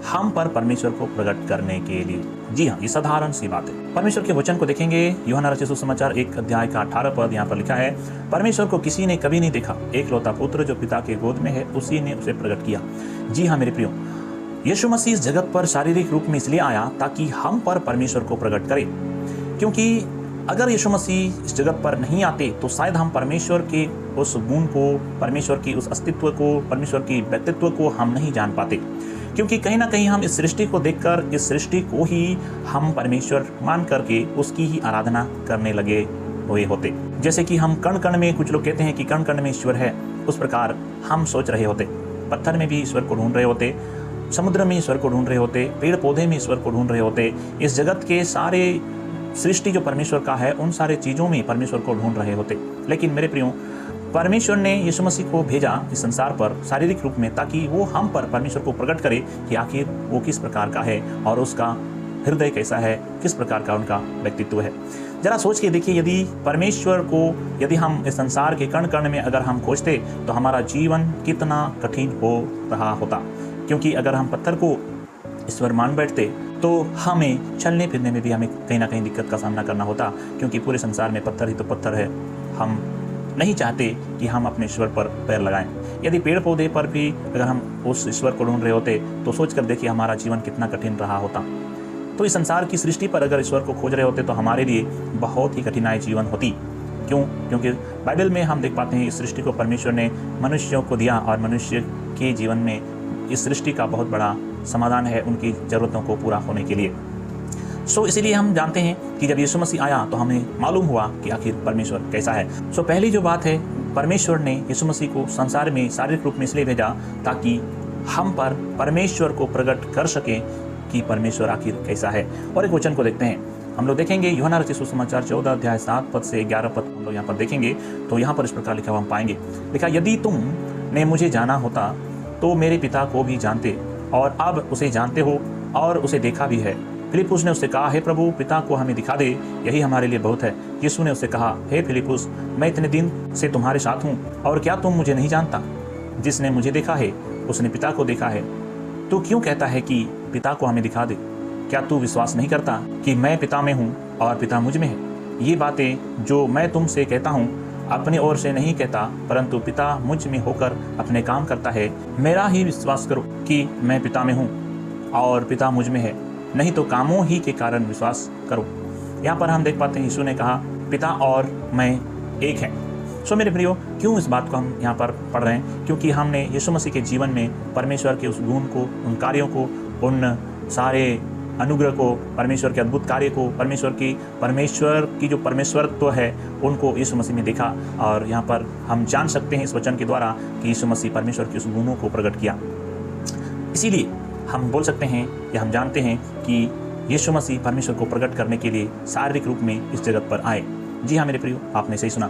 हम पर परमेश्वर को प्रकट करने के लिए। जी हाँ, ये साधारण सी बात है। परमेश्वर के वचन को देखेंगे, यूहन्ना रचित सुसमाचार 1 अध्याय का 18 पद यहाँ पर लिखा है, परमेश्वर को किसी ने कभी नहीं देखा, एकलौता पुत्र जो पिता के गोद में है उसी ने उसे प्रकट किया। जी हाँ मेरे प्रियो, यीशु मसीह इस जगत पर शारीरिक रूप में इसलिए आया ताकि हम पर परमेश्वर को प्रकट करे, क्योंकि अगर यीशु मसीह इस जगत पर नहीं आते तो शायद हम परमेश्वर के उस गुण को, परमेश्वर की उस अस्तित्व को, परमेश्वर की व्यक्तित्व को हम नहीं जान पाते, क्योंकि कहीं ना कहीं हम इस सृष्टि को देखकर इस सृष्टि को ही हम परमेश्वर मान करके उसकी ही आराधना करने लगे हुए होते। जैसे कि हम कण कण में, कुछ लोग कहते हैं कि कण कण में ईश्वर है, उस प्रकार हम सोच रहे होते। पत्थर में भी ईश्वर को ढूंढ रहे होते, समुद्र में ईश्वर को ढूंढ रहे होते, पेड़ पौधे में ईश्वर को ढूंढ रहे होते, इस जगत के सारे सृष्टि जो परमेश्वर का है उन सारे चीज़ों में परमेश्वर को ढूंढ रहे होते। लेकिन मेरे प्रियो, परमेश्वर ने यीशु मसीह को भेजा इस संसार पर शारीरिक रूप में ताकि वो हम पर परमेश्वर को प्रकट करे कि आखिर वो किस प्रकार का है और उसका हृदय कैसा है, किस प्रकार का उनका व्यक्तित्व है। जरा सोच के देखिए, यदि परमेश्वर को यदि हम इस संसार के कण कण में अगर हम खोजते तो हमारा जीवन कितना कठिन हो रहा होता, क्योंकि अगर हम पत्थर को ईश्वर मान बैठते तो हमें चलने फिरने में भी हमें कहीं ना कहीं दिक्कत का सामना करना होता, क्योंकि पूरे संसार में पत्थर ही तो पत्थर है। हम नहीं चाहते कि हम अपने ईश्वर पर पैर लगाएं। यदि पेड़ पौधे पर भी अगर हम उस ईश्वर को ढूंढ रहे होते तो सोच कर देखिए हमारा जीवन कितना कठिन रहा होता। तो इस संसार की सृष्टि पर अगर ईश्वर को खोज रहे होते तो हमारे लिए बहुत ही कठिनाई जीवन होती। क्यों? क्योंकि बाइबल में हम देख पाते हैं इस सृष्टि को परमेश्वर ने मनुष्यों को दिया और मनुष्य के जीवन में इस सृष्टि का बहुत बड़ा समाधान है उनकी ज़रूरतों को पूरा होने के लिए। इसीलिए हम जानते हैं कि जब यीशु मसीह आया तो हमें मालूम हुआ कि आखिर परमेश्वर कैसा है। पहली जो बात है, परमेश्वर ने यीशु मसीह को संसार में शारीरिक रूप में इसलिए भेजा ताकि हम पर परमेश्वर को प्रकट कर सकें कि परमेश्वर आखिर कैसा है। और एक वचन को देखते हैं, हम लोग देखेंगे यूहन्ना रचित सुसमाचार 14 अध्याय 7 पद से 11 पद हम लोग यहाँ पर देखेंगे। तो यहाँ पर इस प्रकार लिखा हुआ हम पाएंगे, लिखा, यदि तुमने मुझे जाना होता तो मेरे पिता को भी जानते और अब उसे जानते हो और उसे देखा भी है। फिलिपुस ने उससे कहा, हे प्रभु, पिता को हमें दिखा दे, यही हमारे लिए बहुत है। यीशु ने उससे कहा, हे फिलिपुस, मैं इतने दिन से तुम्हारे साथ हूँ और क्या तुम मुझे नहीं जानता? जिसने मुझे देखा है उसने पिता को देखा है। तू क्यों कहता है कि पिता को हमें दिखा दे? क्या तू विश्वास नहीं करता कि मैं पिता में हूँ और पिता मुझ में है? ये बातें जो मैं तुमसे कहता हूँ अपने ओर से नहीं कहता, परंतु पिता मुझ में होकर अपने काम करता है। मेरा ही विश्वास करो कि मैं पिता में हूँ और पिता मुझ में है, नहीं तो कामों ही के कारण विश्वास करो। यहाँ पर हम देख पाते हैं यीशु ने कहा, पिता और मैं एक हैं। मेरे प्रियो, क्यों इस बात को हम यहाँ पर पढ़ रहे हैं? क्योंकि हमने यीशु मसीह के जीवन में परमेश्वर के उस गुण को, उन कार्यों को, उन सारे अनुग्रह को, परमेश्वर के अद्भुत कार्य को, परमेश्वर की जो परमेश्वरत्व है उनको यीशु मसीह में देखा। और यहाँ पर हम जान सकते हैं इस वचन के द्वारा कि यीशु मसीह परमेश्वर के उस गुणों को प्रकट किया। इसीलिए हम बोल सकते हैं या हम जानते हैं कि यीशु मसीह परमेश्वर को प्रकट करने के लिए शारीरिक रूप में इस जगत पर आए। जी हाँ मेरे प्रियो, आपने सही सुना।